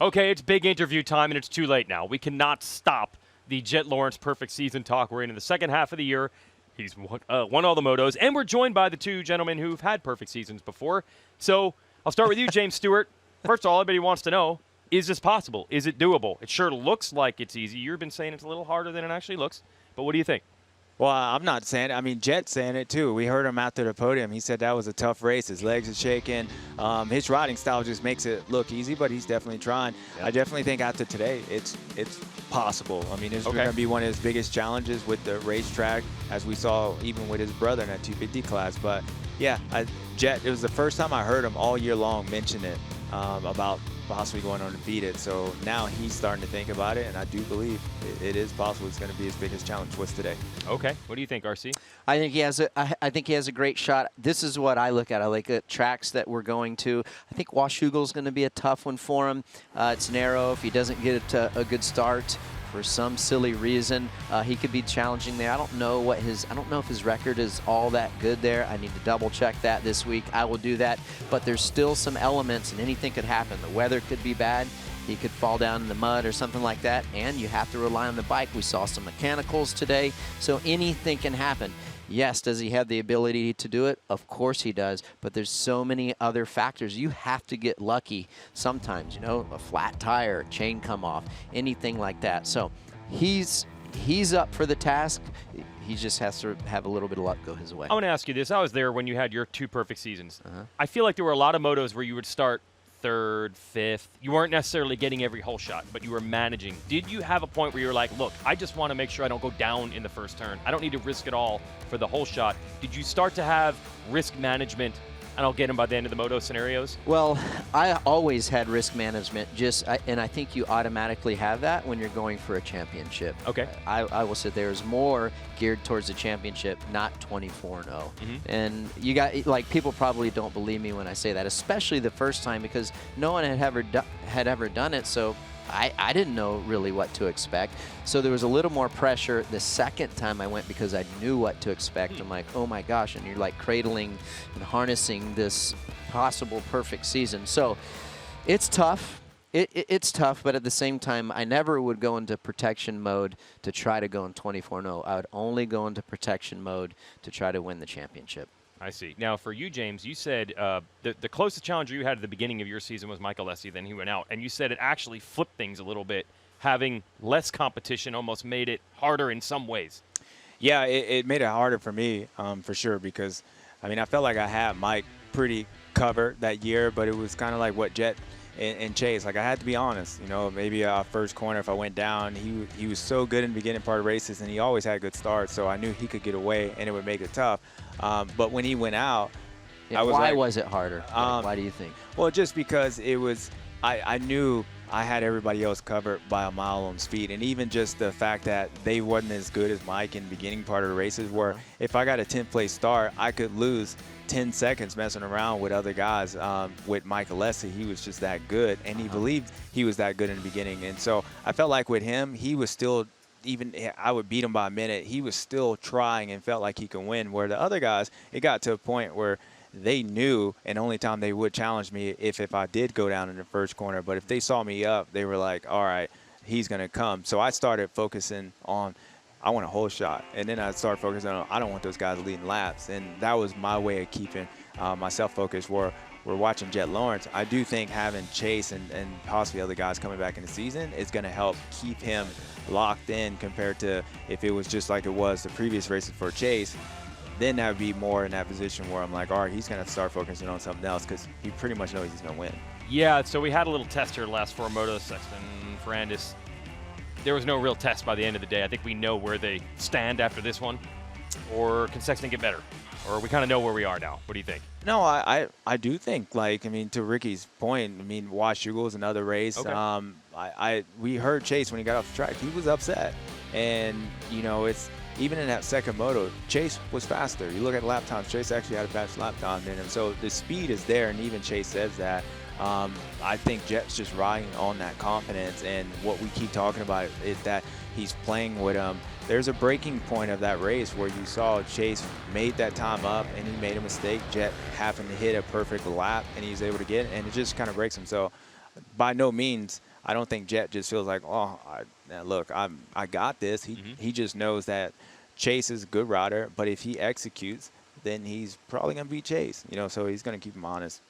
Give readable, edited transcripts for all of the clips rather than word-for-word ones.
Okay, it's big interview time, and it's too late now. We cannot stop the Jett Lawrence perfect season talk. We're into the second half of the year. He's won all the motos, and we're joined by the two gentlemen who've had perfect seasons before. So I'll start with you, James Stewart. First of all, everybody wants to know, is this possible? Is it doable? It sure looks like it's easy. You've been saying it's a little harder than it actually looks, but what do you think? Well, I'm not saying it. I mean, Jett's saying it, too. We heard him after the podium. He said that was a tough race. His legs are shaking. His riding style just makes it look easy, but he's definitely trying. Yep. I definitely think after today, it's possible. I mean, it's going to be one of his biggest challenges with the racetrack, as we saw even with his brother in that 250 class. But, yeah, Jett, it was the first time I heard him all year long mention it about possibly going undefeated. So now he's starting to think about it, and I do believe it is possible. It's going to be his biggest challenge. What's today? Okay. What do you think, RC? I think he has a great shot. This is what I look at. I look at tracks that we're going to. I think Washougal is going to be a tough one for him. It's narrow. If he doesn't get a good start for some silly reason, he could be challenging there. I don't know if his record is all that good there. I need to double check that this week. I will do that. But there's still some elements, and anything could happen. The weather could be bad. He could fall down in the mud or something like that, and you have to rely on the bike. We saw some mechanicals today, so anything can happen. Yes, does he have the ability to do it? Of course he does, but there's so many other factors. You have to get lucky sometimes, a flat tire, chain come off, anything like that. So he's up for the task. He just has to have a little bit of luck go his way. I want to ask you this. I was there when you had your two perfect seasons. I feel like there were a lot of motos where you would start third, fifth. You weren't necessarily getting every hole shot, but you were managing. Did you have a point where you were like, look, I just want to make sure I don't go down in the first turn. I don't need to risk it all for the hole shot. Did you start to have risk management, and I'll get him by the end of the moto scenarios? Well, I always had risk management, and I think you automatically have that when you're going for a championship. Okay. I will say there's more geared towards the championship, not 24-0. And you got, like, people probably don't believe me when I say that, especially the first time, because no one had ever done it, so I didn't know really what to expect. So there was a little more pressure the second time I went because I knew what to expect. I'm like, oh my gosh, and you're like cradling and harnessing this possible perfect season. So it's tough. It's tough, but at the same time, I never would go into protection mode to try to go in 24-0. I would only go into protection mode to try to win the championship. I see. Now, for you, James, you said the closest challenger you had at the beginning of your season was Michael Lessie, then he went out. And you said it actually flipped things a little bit. Having less competition almost made it harder in some ways. Yeah, it made it harder for me, for sure, because, I mean, I felt like I had Mike pretty covered that year, but it was kind of like what Jett and Chase. Like, I had to be honest, maybe first corner, if I went down, he was so good in the beginning part of races, and he always had good starts, so I knew he could get away, and it would make it tough. But when he went out, why was it harder? Why do you think? Well, just because it was, I knew I had everybody else covered by a mile on speed, and even just the fact that they wasn't as good as Mike in the beginning part of the races, where if I got a 10th place start, I could lose 10 seconds messing around with other guys. With Michael Lessie, he was just that good, and he believed he was that good in the beginning. And so I felt like with him, he was still, even I would beat him by a minute, he was still trying and felt like he could win, where the other guys, it got to a point where they knew, and only time they would challenge me if I did go down in the first corner. But if they saw me up, they were like, all right, he's going to come. So I started focusing on, I want a whole shot. And then I started focusing on, I don't want those guys leading laps. And that was my way of keeping myself focused. Where we're watching Jett Lawrence, I do think having Chase and possibly other guys coming back in the season is going to help keep him locked in, compared to if it was just like it was the previous races for Chase. Then that would be more in that position where I'm like, all right, he's going to start focusing on something else, because he pretty much knows he's going to win. Yeah, so we had a little test here the last four motos. Sexton, Ferrandis. There was no real test by the end of the day. I think we know where they stand after this one. Or can Sexton get better? Or we kind of know where we are now. What do you think? No, I do think, like, I mean, to Ricky's point, I mean, Washougal is another race. Okay. We heard Chase when he got off the track. He was upset. And, it's even in that second moto, Chase was faster. You look at lap times, Chase actually had a faster lap time than him. So the speed is there, and even Chase says that. I think Jett's just riding on that confidence, and what we keep talking about is that he's playing with him. There's a breaking point of that race where you saw Chase made that time up, and he made a mistake. Jett happened to hit a perfect lap, and he's able to get it, and it just kind of breaks him. So by no means I don't think Jett just feels like, oh, now look, I got this. He just knows that Chase is a good rider, but if he executes, then he's probably going to beat Chase. So he's going to keep him honest.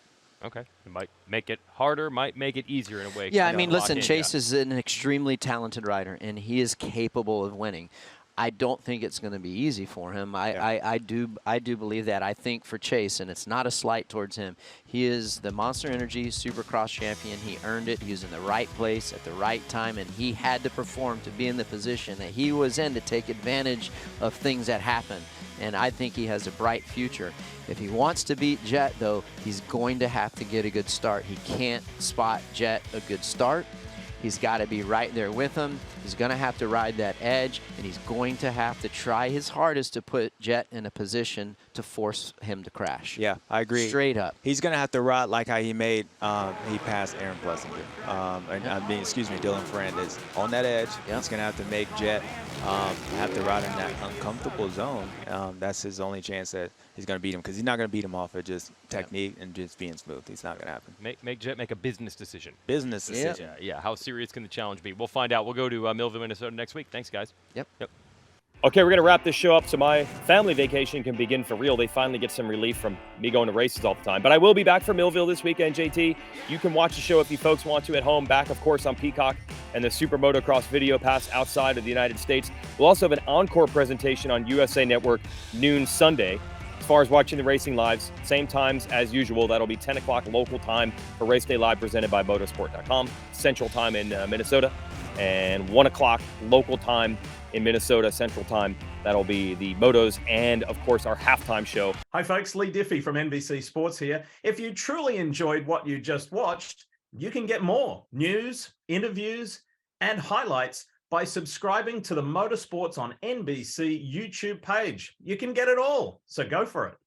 Okay. It might make it harder, might make it easier in a way. Yeah, I mean, listen, Chase is an extremely talented rider, and he is capable of winning. I don't think it's going to be easy for him. I do believe that. I think for Chase, and it's not a slight towards him, he is the Monster Energy Supercross champion. He earned it. He was in the right place at the right time, and he had to perform to be in the position that he was in to take advantage of things that happen. And I think he has a bright future. If he wants to beat Jett, though, he's going to have to get a good start. He can't spot Jett a good start. He's got to be right there with him. He's going to have to ride that edge, and he's going to have to try his hardest to put Jett in a position to force him to crash. Yeah, I agree. Straight up. He's going to have to ride like how he passed Aaron Plessinger. Dylan Ferrandis. On that edge, he's going to have to make Jett have to ride in that uncomfortable zone. That's his only chance that he's going to beat him, because he's not going to beat him off of just technique and just being smooth. It's not going to happen. Make Jett make a business decision. Business decision. Yeah. How serious can the challenge be? We'll find out. We'll go to Millville, Minnesota next week. Thanks, guys. Yep. Okay, we're going to wrap this show up so my family vacation can begin for real. They finally get some relief from me going to races all the time. But I will be back from Millville this weekend, JT. You can watch the show if you folks want to at home. Back, of course, on Peacock and the Super Motocross Video Pass outside of the United States. We'll also have an encore presentation on USA Network noon Sunday. As far as watching the racing lives, same times as usual. That'll be 10 o'clock local time for Race Day Live presented by Motorsport.com, Central Time in Minnesota, and 1 o'clock local time in Minnesota, Central Time. That'll be the motos and, of course, our halftime show. Hi, folks. Lee Diffie from NBC Sports here. If you truly enjoyed what you just watched, you can get more news, interviews, and highlights by subscribing to the Motorsports on NBC YouTube page. You can get it all, so go for it.